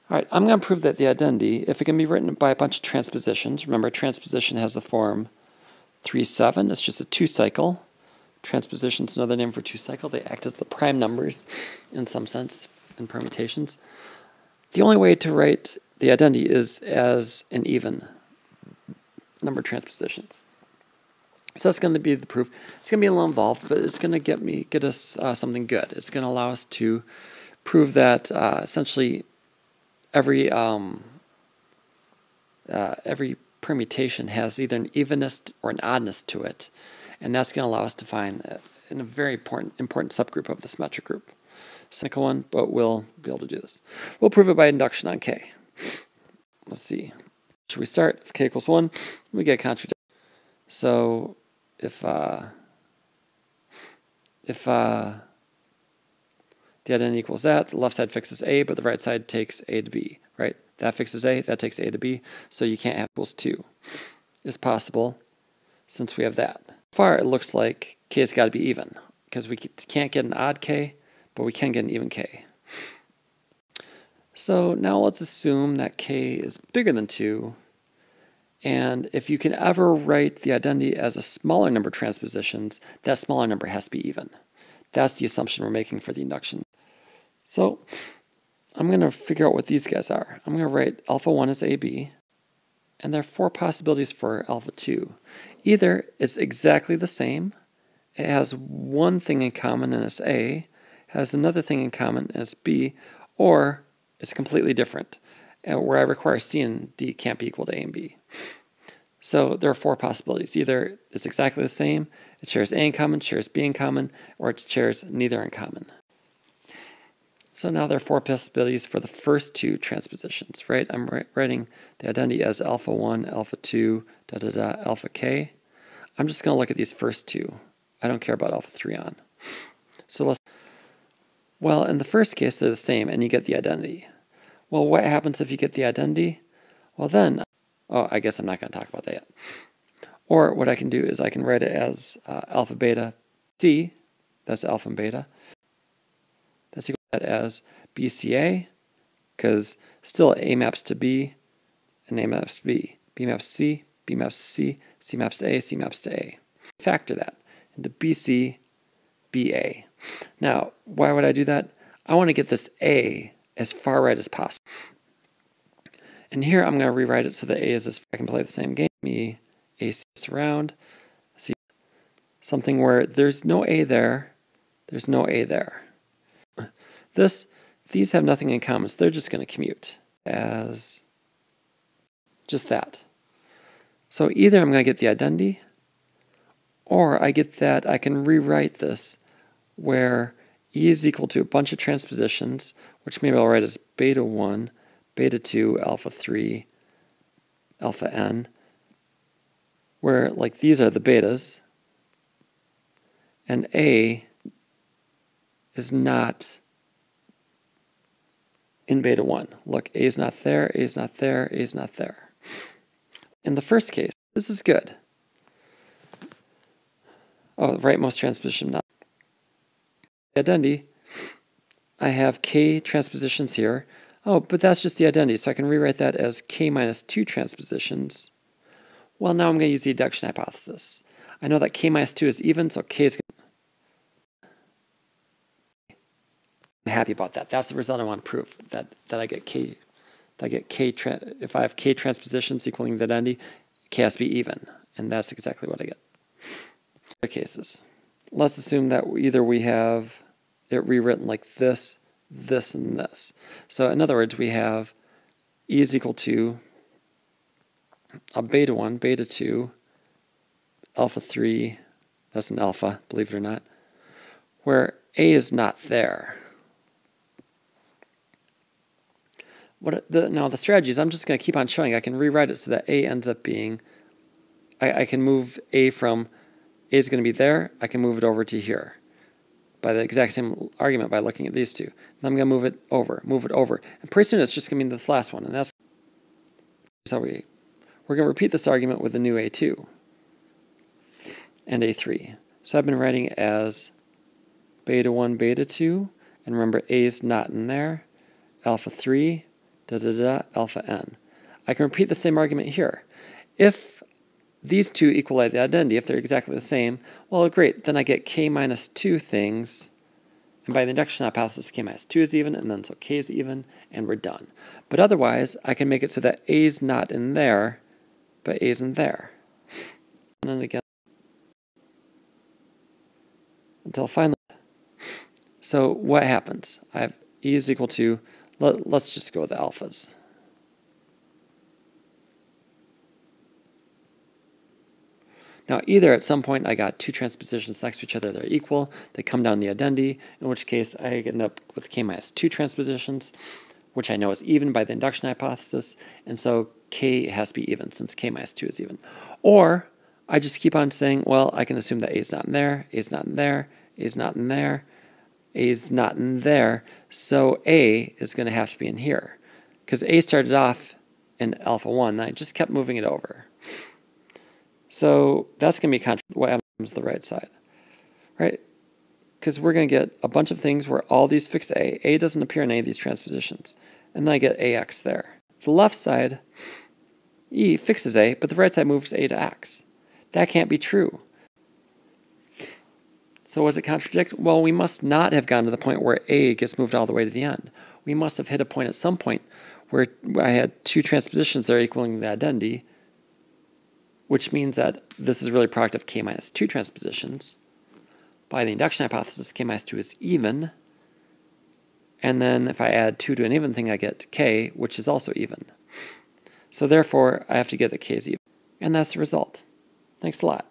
All right, I'm going to prove that the identity, if it can be written by a bunch of transpositions, remember transposition has the form 3-7, it's just a 2-cycle. Transposition is another name for 2-cycle. They act as the prime numbers in some sense in permutations. The only way to write the identity is as an even number of transpositions. So that's going to be the proof. It's going to be a little involved, but it's going to get us something good. It's going to allow us to prove that essentially every permutation has either an evenness or an oddness to it, and that's going to allow us to find in a very important subgroup of the symmetric group. Cynical one, but we'll be able to do this. We'll prove it by induction on K. Let's see. Should we start? If K equals 1, we get contradiction. So if the identity equals that, the left side fixes A, but the right side takes A to B, right? That fixes A, that takes A to B, so you can't have equals 2. It's possible since we have that. So far, it looks like K's got to be even, because we can't get an odd K, but we can get an even K. So now let's assume that K is bigger than 2, and if you can ever write the identity as a smaller number of transpositions, that smaller number has to be even. That's the assumption we're making for the induction. So I'm going to figure out what these guys are. I'm going to write alpha 1 as AB, and there are 4 possibilities for alpha 2. Either it's exactly the same, it has one thing in common and it's A, has another thing in common and it's B, or it's completely different, where I require C and D can't be equal to A and B. So there are 4 possibilities. Either it's exactly the same, it shares A in common, shares B in common, or it shares neither in common. So now there are 4 possibilities for the first 2 transpositions, right? I'm writing the identity as alpha 1, alpha 2, alpha K. I'm just going to look at these first 2. I don't care about alpha 3 on. So well, in the first case, they're the same, and you get the identity. Well, what happens if you get the identity? Well then, oh, I guess I'm not going to talk about that yet. Or what I can do is I can write it as alpha beta C, that's alpha and beta. That's equal to that as BCA, because still A maps to B, and A maps to B. B maps to C, B maps to C, C maps to A, C maps to A. Factor that into BC, BA. Now, why would I do that? I want to get this A as far right as possible. And here I'm going to rewrite it so that A is this. I can play the same game. Me, A, C surround. See something where there's no A there. There's no A there. These have nothing in common, so they're just going to commute as just that. So either I'm going to get the identity, or I get that I can rewrite this where E is equal to a bunch of transpositions, which maybe I'll write as beta 1, beta 2, alpha 3, alpha n, where like these are the betas, and A is not in beta 1. Look, A is not there, A is not there, A is not there. In the first case, this is good. Oh, rightmost transposition not. Identity, I have K transpositions here. Oh, but that's just the identity, so I can rewrite that as K minus 2 transpositions. Well, now I'm going to use the induction hypothesis. I know that K minus 2 is even, so K is going to... I'm happy about that. That's the result I want to prove, that I get K. If I have K transpositions equaling the identity, K has to be even, and that's exactly what I get. Other cases. Let's assume that either we have it rewritten like this, this, and this. So in other words, we have E is equal to a beta 1, beta 2, alpha 3, that's an alpha, believe it or not, where A is not there. Now the strategy is I'm just going to keep on showing I can rewrite it so that A ends up being, I can move A from A is going to be there, I can move it over to here by the exact same argument by looking at these two. And I'm going to move it over. And pretty soon it's just going to be this last one. And that's how we're going to repeat this argument with the new A2 and A3. So I've been writing it as beta 1, beta 2. And remember, A is not in there. Alpha 3 alpha n. I can repeat the same argument here. If these two equal the identity, if they're exactly the same, well, great, then I get k minus 2 things, and by the induction hypothesis, k minus 2 is even, and then so k is even, and we're done. But otherwise, I can make it so that a is not in there, but a is in there. And then again, until finally, so what happens? I have e is equal to, let's just go with the alphas. Now, either at some point I got two transpositions next to each other that are equal, they come down the identity, in which case I end up with k minus 2 transpositions, which I know is even by the induction hypothesis, and so k has to be even since k minus 2 is even. Or I just keep on saying, well, I can assume that a is not in there, a is not in there, a is not in there, a is not in there, so a is going to have to be in here. Because a started off in alpha 1, and I just kept moving it over. So that's going to be what happens to the right side, right? Because we're going to get a bunch of things where all these fix a. A doesn't appear in any of these transpositions. And then I get ax there. The left side, e fixes a, but the right side moves a to x. That can't be true. So what does it contradict? Well, we must not have gotten to the point where a gets moved all the way to the end. We must have hit a point at some point where I had two transpositions that are equaling the identity, which means that this is really a product of k minus 2 transpositions. By the induction hypothesis, k minus 2 is even. And then if I add 2 to an even thing, I get k, which is also even. So therefore, I have to get that k is even. And that's the result. Thanks a lot.